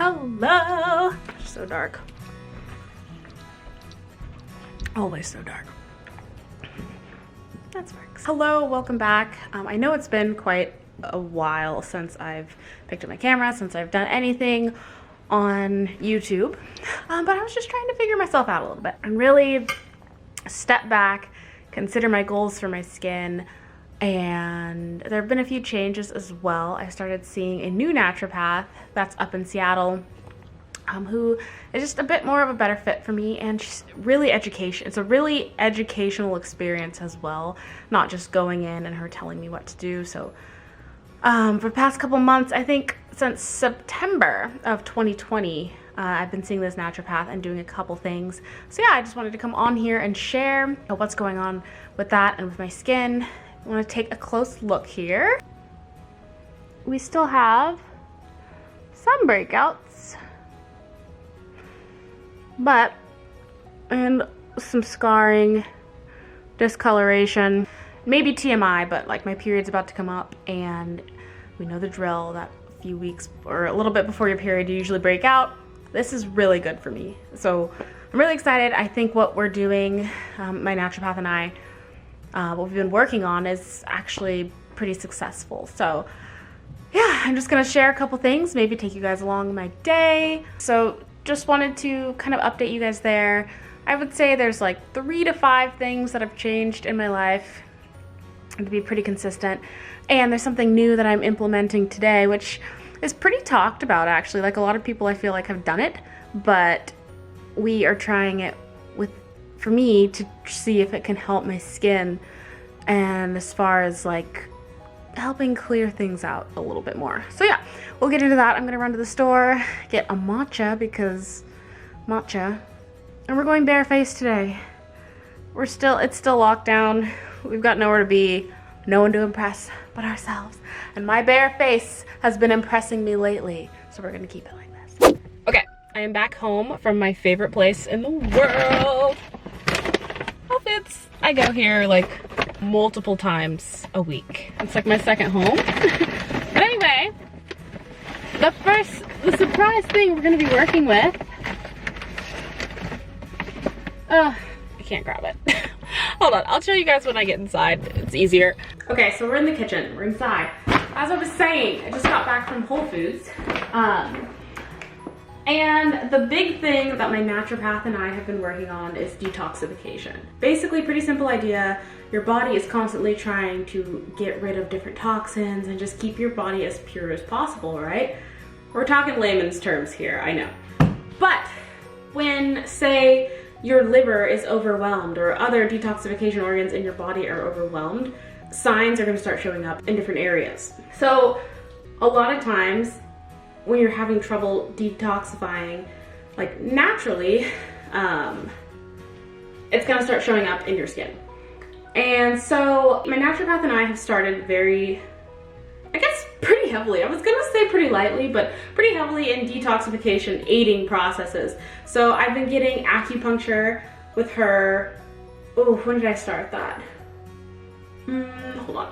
Hello. So dark. Always so dark. That's works. Hello, welcome back. I know it's been quite a while since I've picked up my camera, since I've done anything on YouTube, but I was just trying to figure myself out a little bit and really step back, consider my goals for my skin. And there have been a few changes as well. I started seeing a new naturopath that's up in Seattle, who is just a bit more of a better fit for me, and she's really education. It's a really educational experience as well, not just going in and her telling me what to do. So for the past couple months, I think since September of 2020, I've been seeing this naturopath and doing a couple things. So yeah, I just wanted to come on here and share what's going on with that and with my skin. I want to take a close look here. We still have some breakouts, and some scarring, discoloration, maybe TMI, but like my period's about to come up and we know the drill that a few weeks or a little bit before your period you usually break out. This is really good for me. So I'm really excited. I think what we're doing, my naturopath and I, what we've been working on is actually pretty successful. So yeah, I'm just gonna share a couple things, maybe take you guys along my day. So just wanted to kind of update you guys there. I would say there's like 3 to 5 things that have changed in my life to be pretty consistent. And there's something new that I'm implementing today, which is pretty talked about actually. Like a lot of people I feel like have done it, but we are trying it for me to see if it can help my skin, and as far as like helping clear things out a little bit more. So yeah, we'll get into that. I'm gonna run to the store, get a matcha, and we're going barefaced today. It's still locked down. We've got nowhere to be, no one to impress but ourselves. And my bare face has been impressing me lately, so we're gonna keep it like this. Okay, I am back home from my favorite place in the world. Outfits. I go here like multiple times a week. It's like my second home. But anyway, the surprise thing we're gonna be working with, I can't grab it. Hold on, I'll show you guys when I get inside. It's easier. Okay, so we're in the kitchen, we're inside. As I was saying, I just got back from Whole Foods. And the big thing that my naturopath and I have been working on is detoxification. Basically, pretty simple idea. Your body is constantly trying to get rid of different toxins and just keep your body as pure as possible, right? We're talking layman's terms here, I know. But when, say, your liver is overwhelmed or other detoxification organs in your body are overwhelmed, signs are gonna start showing up in different areas. So a lot of times, when you're having trouble detoxifying, like naturally, it's gonna start showing up in your skin. And so my naturopath and I have started pretty heavily, I was gonna say pretty lightly, but pretty heavily in detoxification aiding processes. So I've been getting acupuncture with her. Oh, when did I start that? Hold on.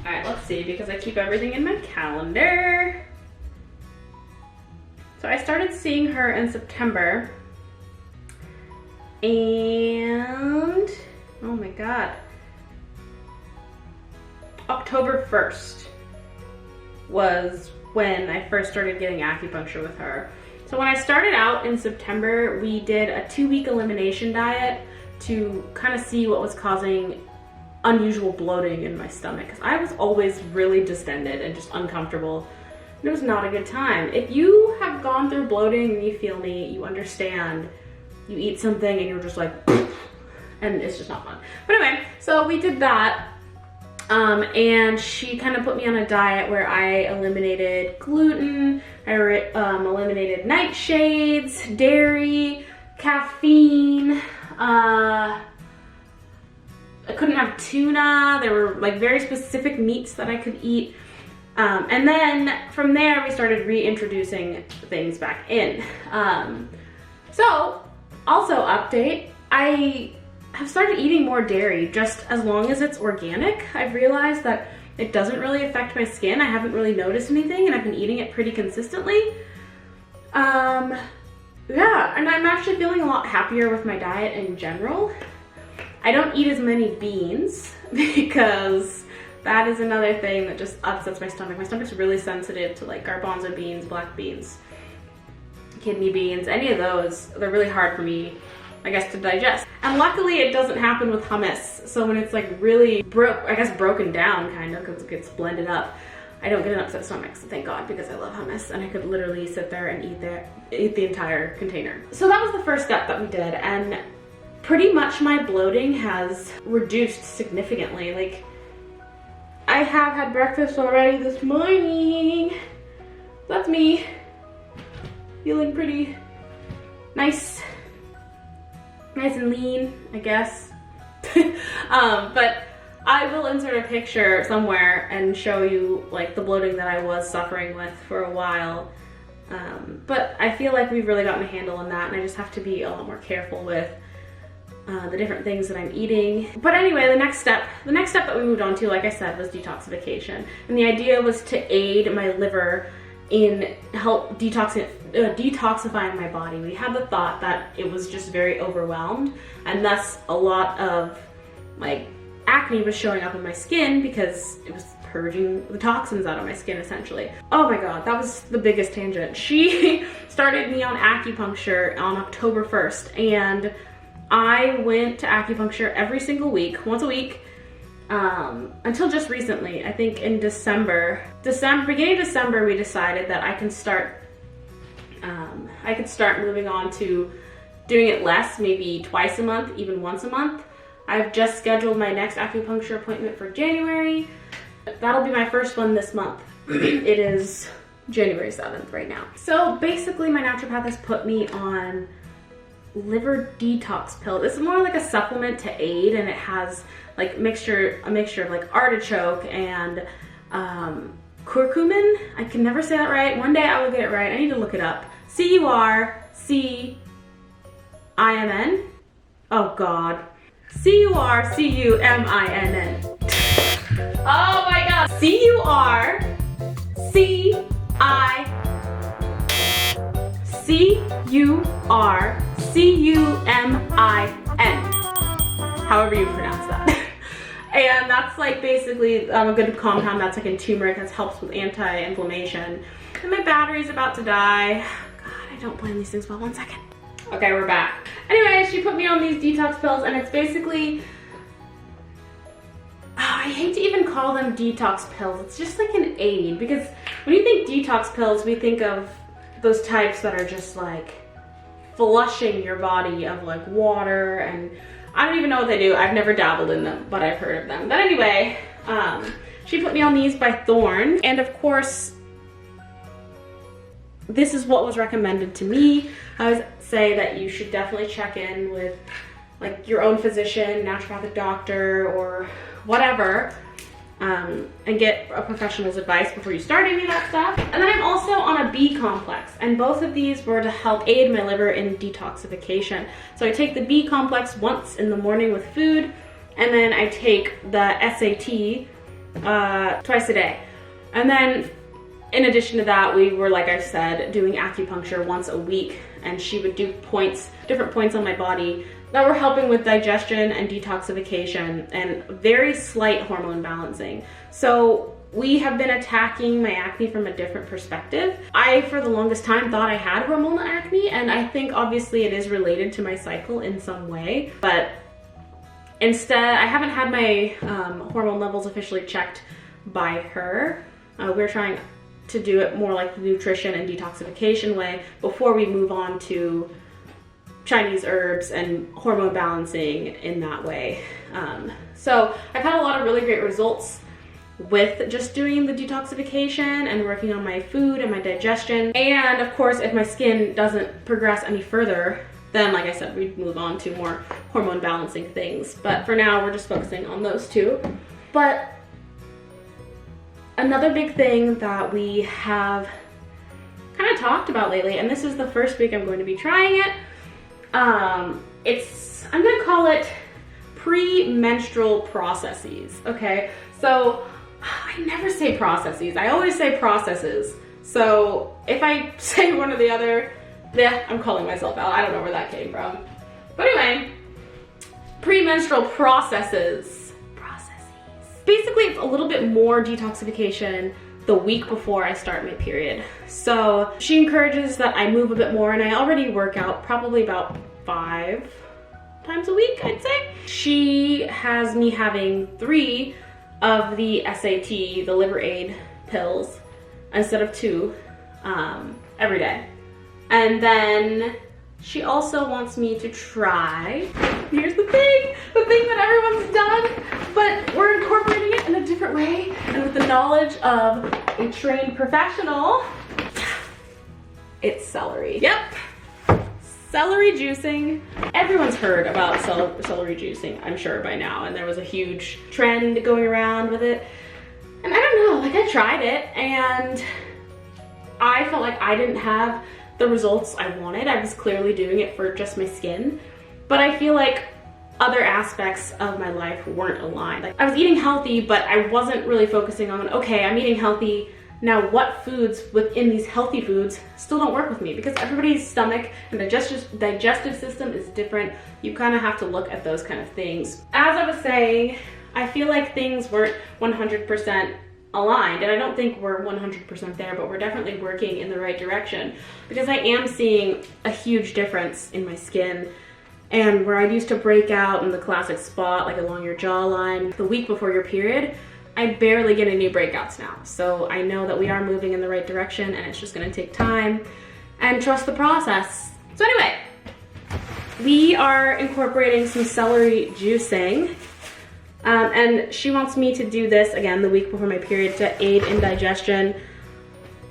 All right, let's see, because I keep everything in my calendar. So I started seeing her in September, and oh my God, October 1st was when I first started getting acupuncture with her. So when I started out in September, we did a 2-week elimination diet to kind of see what was causing unusual bloating in my stomach, because I was always really distended and just uncomfortable. It was not a good time. If you have gone through bloating and you feel me, you understand. You eat something and you're just like, and it's just not fun. But anyway, so we did that. And she kind of put me on a diet where I eliminated gluten, I eliminated nightshades, dairy, caffeine, I couldn't have tuna. There were like very specific meats that I could eat. And then from there, we started reintroducing things back in. So also update, I have started eating more dairy just as long as it's organic. I've realized that it doesn't really affect my skin. I haven't really noticed anything, and I've been eating it pretty consistently. Yeah, and I'm actually feeling a lot happier with my diet in general. I don't eat as many beans because that is another thing that just upsets my stomach. My stomach's really sensitive to like garbanzo beans, black beans, kidney beans, any of those. They're really hard for me, I guess, to digest. And luckily it doesn't happen with hummus. So when it's like really broken down kind of, because it gets blended up, I don't get an upset stomach, so thank God, because I love hummus and I could literally sit there and eat the entire container. So that was the first step that we did, and pretty much my bloating has reduced significantly. Like, I have had breakfast already this morning. That's me, feeling pretty nice and lean, I guess. But I will insert a picture somewhere and show you like the bloating that I was suffering with for a while. But I feel like we've really gotten a handle on that, and I just have to be a lot more careful with the different things that I'm eating. But anyway, the next step that we moved on to, like I said, was detoxification. And the idea was to aid my liver in help detoxifying my body. We had the thought that it was just very overwhelmed, and thus a lot of like acne was showing up in my skin because it was purging the toxins out of my skin, essentially. Oh my God, that was the biggest tangent. She started me on acupuncture on October 1st, and I went to acupuncture every single week, once a week, until just recently. I think in beginning of December, we decided that I could start moving on to doing it less, maybe twice a month, even once a month. I've just scheduled my next acupuncture appointment for January. That'll be my first one this month. It is January 7th right now. So basically my naturopath has put me on liver detox pill. This is more like a supplement to aid, and it has like a mixture of like artichoke and curcumin. I can never say that right. One day I will get it right. I need to look it up. curcumin. Oh God. curcumin. Oh my God. curcumin. However you pronounce that. And that's like basically a good compound that's like in turmeric that helps with anti-inflammation. And my battery's about to die. God, I don't plan these things well. 1 second. Okay, we're back. Anyway, she put me on these detox pills, and it's basically, I hate to even call them detox pills. It's just like an aid, because when you think detox pills, we think of those types that are just like flushing your body of like water, and I don't even know what they do. I've never dabbled in them, but I've heard of them. But anyway, she put me on these by Thorne, and of course, this is what was recommended to me. I would say that you should definitely check in with like your own physician, naturopathic doctor, or whatever, and get a professional's advice before you start any of that stuff. And then I'm also on a B complex, and both of these were to help aid my liver in detoxification. So I take the B complex once in the morning with food, and then I take the SAT twice a day. And then in addition to that, we were, like I said, doing acupuncture once a week, and she would do different points on my body that were helping with digestion and detoxification and very slight hormone balancing. So we have been attacking my acne from a different perspective. I, for the longest time, thought I had hormonal acne, and I think obviously it is related to my cycle in some way, but instead, I haven't had my hormone levels officially checked by her. We're trying to do it more like the nutrition and detoxification way before we move on to Chinese herbs and hormone balancing in that way. So I've had a lot of really great results with just doing the detoxification and working on my food and my digestion. And of course, if my skin doesn't progress any further, then like I said, we'd move on to more hormone balancing things. But for now, we're just focusing on those two. But another big thing that we have kind of talked about lately, and this is the first week I'm going to be trying it, I'm gonna call it premenstrual processes, okay? So I never say processes, I always say processes, So if I say one or the other, yeah, I'm calling myself out. I don't know where that came from. But anyway, premenstrual processes. Basically, it's a little bit more detoxification the week before I start my period. So she encourages that I move a bit more, and I already work out probably about 5 times a week, I'd say. She has me having 3 of the SAT, the liver aid pills, instead of 2 every day. And then she also wants me to try, here's the thing that everyone's done, but we're incorporating it in a different way and with the knowledge of a trained professional. It's celery. Yep, celery juicing. Everyone's heard about celery juicing, I'm sure by now, and there was a huge trend going around with it. And I don't know, like I tried it and I felt like I didn't have the results I wanted. I was clearly doing it for just my skin, but I feel like other aspects of my life weren't aligned. Like I was eating healthy, but I wasn't really focusing on, okay, I'm eating healthy. Now what foods within these healthy foods still don't work with me? Because everybody's stomach and digestive system is different. You kind of have to look at those kind of things. As I was saying, I feel like things weren't 100% aligned, and I don't think we're 100% there, but we're definitely working in the right direction, because I am seeing a huge difference in my skin. And where I used to break out in the classic spot, like along your jawline, the week before your period, I barely get any breakouts now. So I know that we are moving in the right direction, and it's just gonna take time and trust the process. So anyway, we are incorporating some celery juicing. And she wants me to do this again the week before my period to aid in digestion.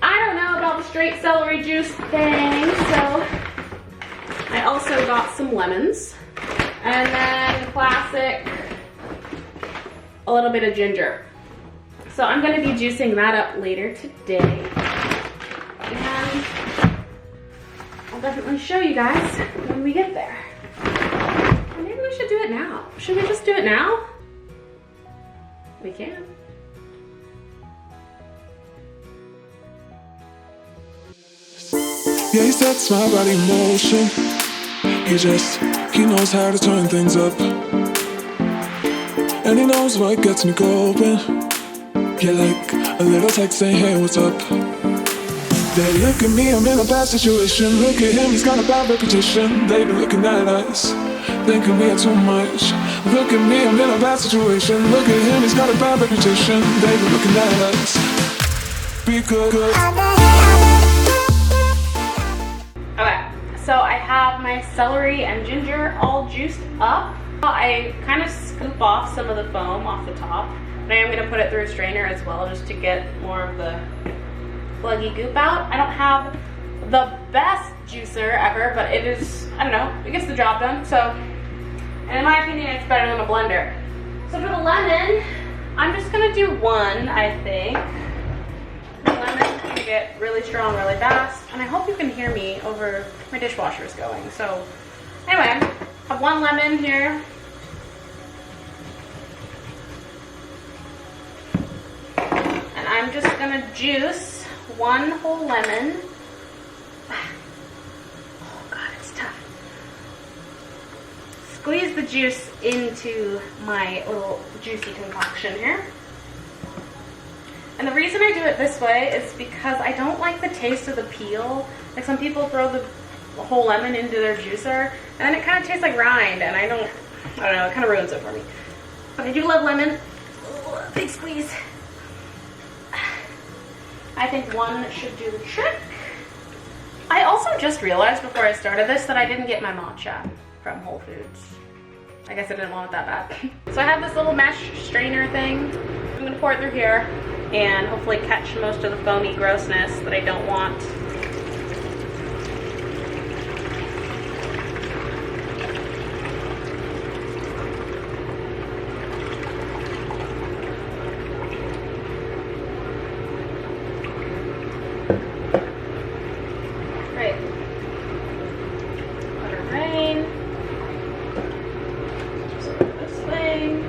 I don't know about the straight celery juice thing, so I also got some lemons, and then classic, a little bit of ginger. So I'm going to be juicing that up later today, and I'll definitely show you guys when we get there. Or maybe we should do it now. Should we just do it now? We can. Yeah, he sets my body in motion. He knows how to turn things up. And he knows what gets me going. Yeah, like a little text saying, hey, what's up? They look at me, I'm in a bad situation. Look at him, he's got a bad reputation. They be looking at us, thinking we are too much. Look at me, I'm in a bad situation. Look at him, he's got a bad reputation. They be looking at us. Be good. Okay, so I have my celery and ginger all juiced up. I kind of scoop off some of the foam off the top, but I am going to put it through a strainer as well, just to get more of the sluggy goop out. I don't have the best juicer ever, but it is, I don't know, it gets the job done. So, and in my opinion, it's better than a blender. So for the lemon, I'm just going to do 1, I think. The lemon's going to get really strong really fast, and I hope you can hear me over my dishwasher's going. So anyway, I have 1 lemon here. And I'm just going to juice 1 whole lemon. Oh God, it's tough. Squeeze the juice into my little juicy concoction here. And the reason I do it this way is because I don't like the taste of the peel. Like some people throw the whole lemon into their juicer, and then it kind of tastes like rind, and I don't know, it kind of ruins it for me. But I do love lemon. Ooh, big squeeze. I think 1 should do the trick. I also just realized before I started this that I didn't get my matcha from Whole Foods. I guess I didn't want it that bad. So I have this little mesh strainer thing. I'm gonna pour it through here and hopefully catch most of the foamy grossness that I don't want. Great. Let it rain. So this thing.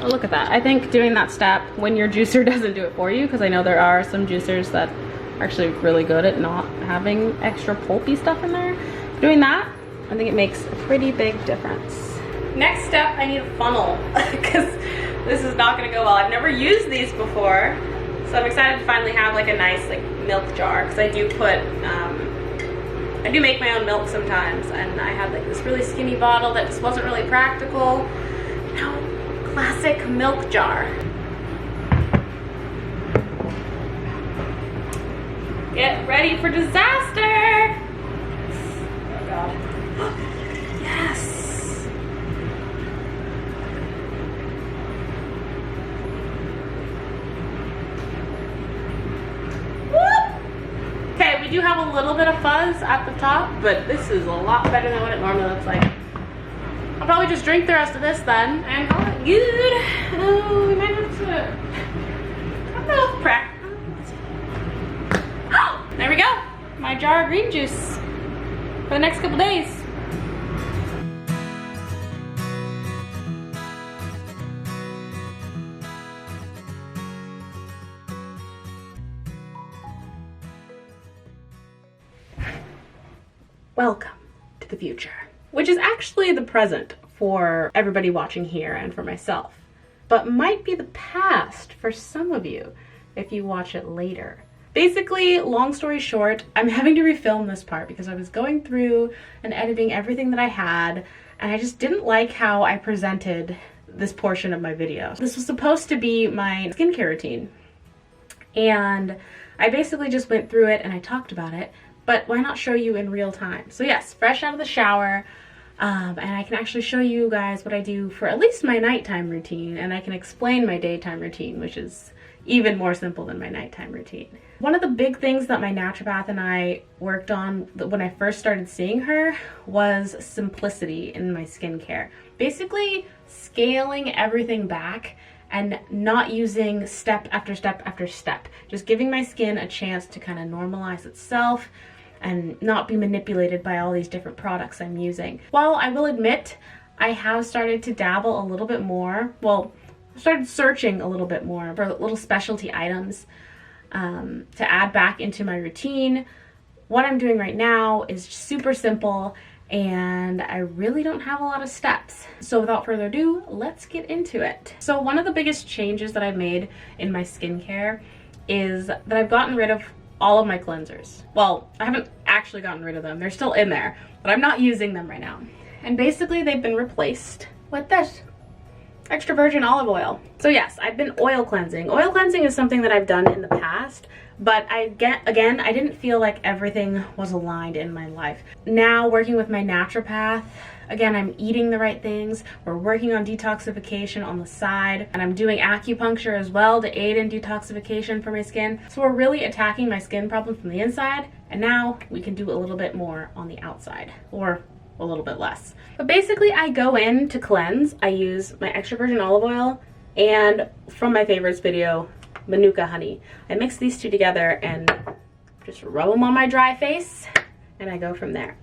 Oh, look at that. I think doing that step when your juicer doesn't do it for you, because I know there are some juicers that are actually really good at not having extra pulpy stuff in there. Doing that, I think it makes a pretty big difference. Next step, I need a funnel because this is not gonna go well. I've never used these before, so I'm excited to finally have like a nice like milk jar, because I do make my own milk sometimes, and I had like this really skinny bottle that just wasn't really practical. Now, classic milk jar. Get ready for disaster! Oh god. Yes! Whoop! Okay, we do have a little bit of fuzz at the top, but this is a lot better than what it normally looks like. I'll probably just drink the rest of this then and call it good. Oh, we might have to. I don't know, practice. There we go, my jar of green juice for the next couple days. Welcome to the future, which is actually the present for everybody watching here and for myself, but might be the past for some of you if you watch it later. Basically, long story short, I'm having to refilm this part because I was going through and editing everything that I had, and I just didn't like how I presented this portion of my video. This was supposed to be my skincare routine, and I basically just went through it and I talked about it, but why not show you in real time? So yes, fresh out of the shower, and I can actually show you guys what I do for at least my nighttime routine, and I can explain my daytime routine, which is even more simple than my nighttime routine. One of the big things that my naturopath and I worked on when I first started seeing her was simplicity in my skincare. Basically scaling everything back and not using step after step after step. Just giving my skin a chance to kind of normalize itself and not be manipulated by all these different products I'm using. While I will admit, I have started to dabble a little bit more. Well, I started searching a little bit more for little specialty items to add back into my routine. What I'm doing right now is super simple, and I really don't have a lot of steps. So without further ado, let's get into it. So one of the biggest changes that I've made in my skincare is that I've gotten rid of all of my cleansers. Well, I haven't actually gotten rid of them. They're still in there, but I'm not using them right now. And basically they've been replaced with this extra virgin olive oil. So yes, I've been oil cleansing. Oil cleansing is something that I've done in the past, but I didn't feel like everything was aligned in my life. Now working with my naturopath, again, I'm eating the right things. We're working on detoxification on the side, and I'm doing acupuncture as well to aid in detoxification for my skin. So we're really attacking my skin problem from the inside, and now we can do a little bit more on the outside, or a little bit less. But basically I go in to cleanse. I use my extra virgin olive oil and, from my favorites video, Manuka honey. I mix these two together and just rub them on my dry face, and I go from there.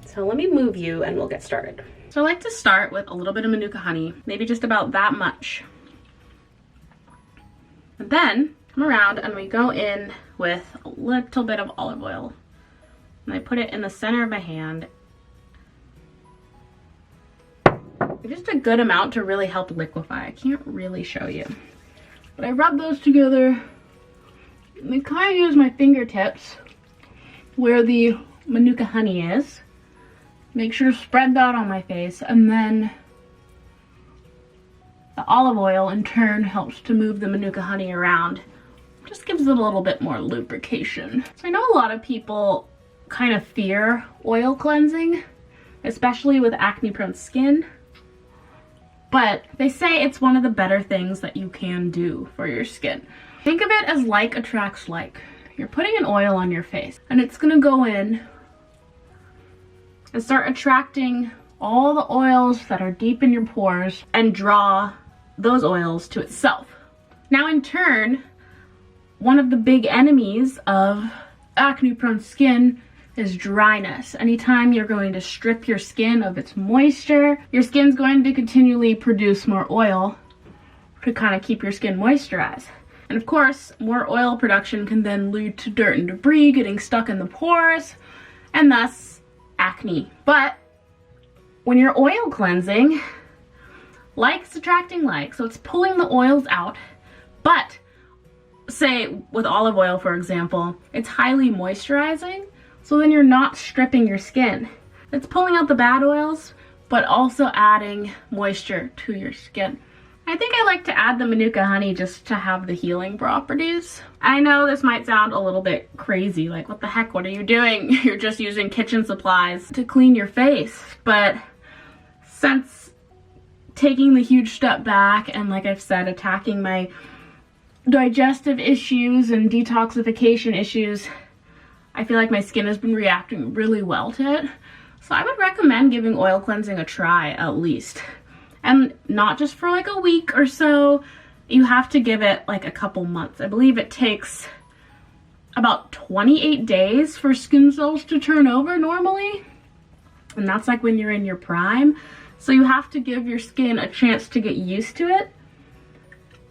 So let me move you and we'll get started. So I like to start with a little bit of Manuka honey, maybe just about that much. And then come around and we go in with a little bit of olive oil. And I put it in the center of my hand. Just a good amount to really help liquefy. I can't really show you. But I rub those together. And I kind of use my fingertips where the Manuka honey is. Make sure to spread that on my face. And then the olive oil in turn helps to move the Manuka honey around. Just gives it a little bit more lubrication. So I know a lot of people kind of fear oil cleansing, especially with acne prone skin. But they say it's one of the better things that you can do for your skin. Think of it as like attracts like. You're putting an oil on your face, and it's gonna go in and start attracting all the oils that are deep in your pores and draw those oils to itself. Now in turn, one of the big enemies of acne prone skin is dryness. Anytime you're going to strip your skin of its moisture, your skin's going to continually produce more oil to kind of keep your skin moisturized. And of course, more oil production can then lead to dirt and debris getting stuck in the pores, and thus acne. But when you're oil cleansing, like's attracting like, so it's pulling the oils out. But say with olive oil, for example, it's highly moisturizing, so then you're not stripping your skin. It's pulling out the bad oils, but also adding moisture to your skin. I think I like to add the Manuka honey just to have the healing properties. I know this might sound a little bit crazy, like what the heck, what are you doing? You're just using kitchen supplies to clean your face. But since taking the huge step back and, like I've said, attacking my digestive issues and detoxification issues, I feel like my skin has been reacting really well to it. So I would recommend giving oil cleansing a try at least. And not just for like a week or so. You have to give it like a couple months. I believe it takes about 28 days for skin cells to turn over normally. And that's like when you're in your prime. So you have to give your skin a chance to get used to it.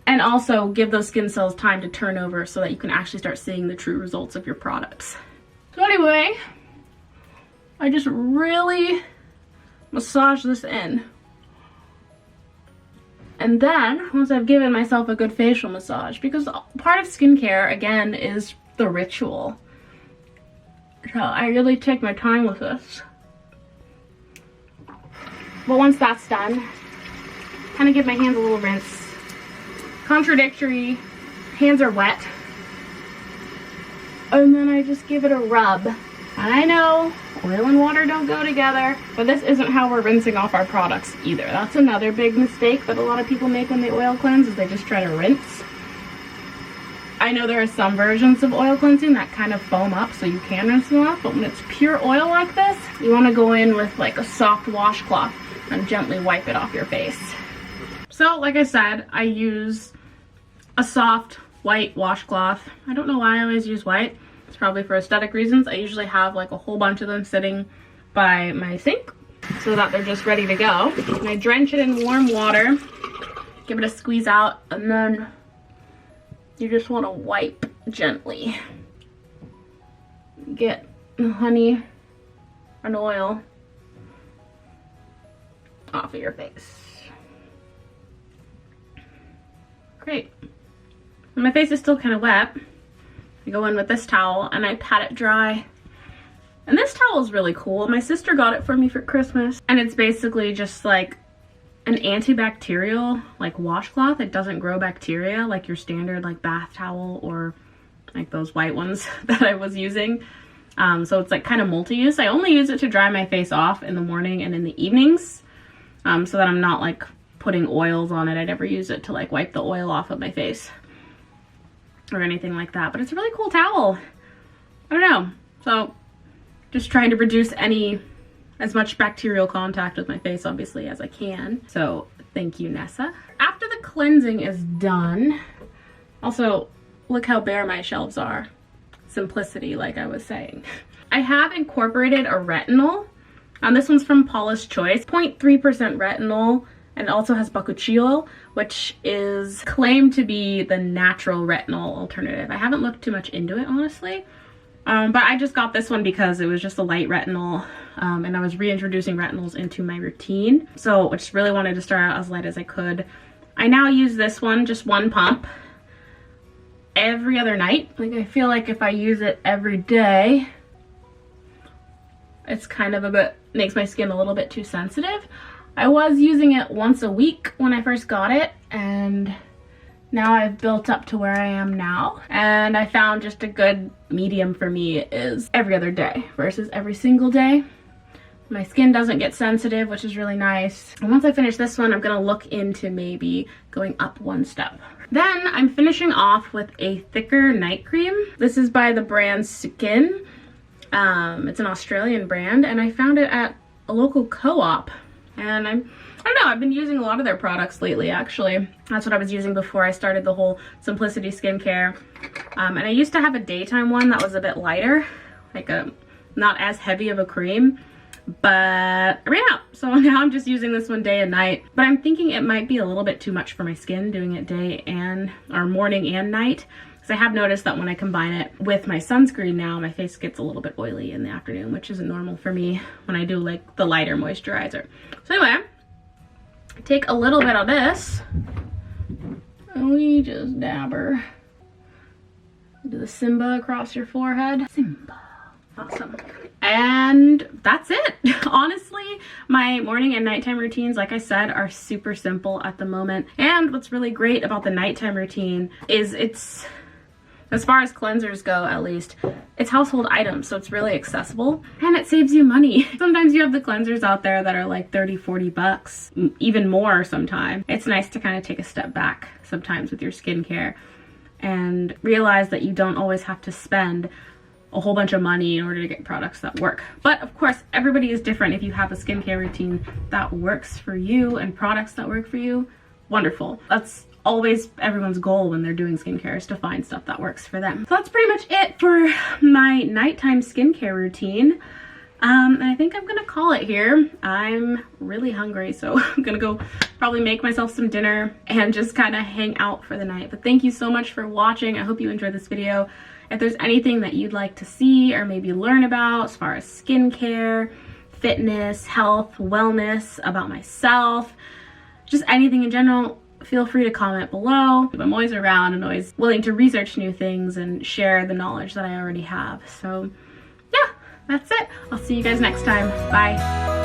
And also give those skin cells time to turn over so that you can actually start seeing the true results of your products. So anyway, I just really massage this in. And then, once I've given myself a good facial massage, because part of skincare, again, is the ritual. So I really take my time with this. But once that's done, kind of give my hands a little rinse. Contradictory, hands are wet. And then I just give it a rub. I know, oil and water don't go together, but this isn't how we're rinsing off our products either. That's another big mistake that a lot of people make when they oil cleanse, is they just try to rinse. I know there are some versions of oil cleansing that kind of foam up so you can rinse them off, but when it's pure oil like this, you want to go in with like a soft washcloth and gently wipe it off your face. So like I said, I use a soft white washcloth. I don't know why I always use white. It's probably for aesthetic reasons. I usually have like a whole bunch of them sitting by my sink so that they're just ready to go. And I drench it in warm water, give it a squeeze out, and then you just want to wipe gently. Get the honey and oil off of your face. Great. And my face is still kind of wet. I go in with this towel and I pat it dry. And this towel is really cool. My sister got it for me for Christmas. And it's basically just like an antibacterial like washcloth. It doesn't grow bacteria like your standard like bath towel or like those white ones that I was using. So it's like kind of multi-use. I only use it to dry my face off in the morning and in the evenings, so that I'm not like putting oils on it. I never use it to like wipe the oil off of my face or anything like that, but it's a really cool towel. I don't know, so just trying to reduce as much bacterial contact with my face obviously as I can. So thank you, Nessa. After the cleansing is done, also look how bare my shelves are. Simplicity, like I was saying. I have incorporated a retinol. This one's from Paula's Choice, 0.3% retinol. And it also has bakuchiol, which is claimed to be the natural retinol alternative. I haven't looked too much into it, honestly. But I just got this one because it was just a light retinol. And I was reintroducing retinols into my routine. So I just really wanted to start out as light as I could. I now use this one, just one pump, every other night. Like I feel like if I use it every day, it's kind of makes my skin a little bit too sensitive. I was using it once a week when I first got it, and now I've built up to where I am now. And I found just a good medium for me is every other day versus every single day. My skin doesn't get sensitive, which is really nice. And once I finish this one, I'm gonna look into maybe going up one step. Then I'm finishing off with a thicker night cream. This is by the brand Skin. It's an Australian brand, and I found it at a local co-op. And I don't know, I've been using a lot of their products lately, actually. That's what I was using before I started the whole Simplicity skincare. And I used to have a daytime one that was a bit lighter, like not as heavy of a cream. but I ran out. So now I'm just using this one day and night, but I'm thinking it might be a little bit too much for my skin doing it morning and night. So I have noticed that when I combine it with my sunscreen now, my face gets a little bit oily in the afternoon, which isn't normal for me when I do like the lighter moisturizer. So anyway, take a little bit of this and we just dab her. Do the Simba across your forehead. Simba. Awesome. And that's it. Honestly, my morning and nighttime routines, like I said, are super simple at the moment. And what's really great about the nighttime routine is it's, as far as cleansers go at least, it's household items, so it's really accessible and it saves you money. Sometimes you have the cleansers out there that are like 30, 40 bucks, even more sometimes. It's nice to kind of take a step back sometimes with your skincare and realize that you don't always have to spend a whole bunch of money in order to get products that work. But of course, everybody is different. If you have a skincare routine that works for you and products that work for you, wonderful. That's always everyone's goal when they're doing skincare, is to find stuff that works for them. So that's pretty much it for my nighttime skincare routine. And I think I'm gonna call it here. I'm really hungry, so I'm gonna go probably make myself some dinner and just kind of hang out for the night. But thank you so much for watching. I hope you enjoyed this video. If there's anything that you'd like to see or maybe learn about as far as skincare, fitness, health, wellness, about myself, just anything in general, feel free to comment below. I'm always around and always willing to research new things and share the knowledge that I already have. So yeah, that's it. I'll see you guys next time. Bye.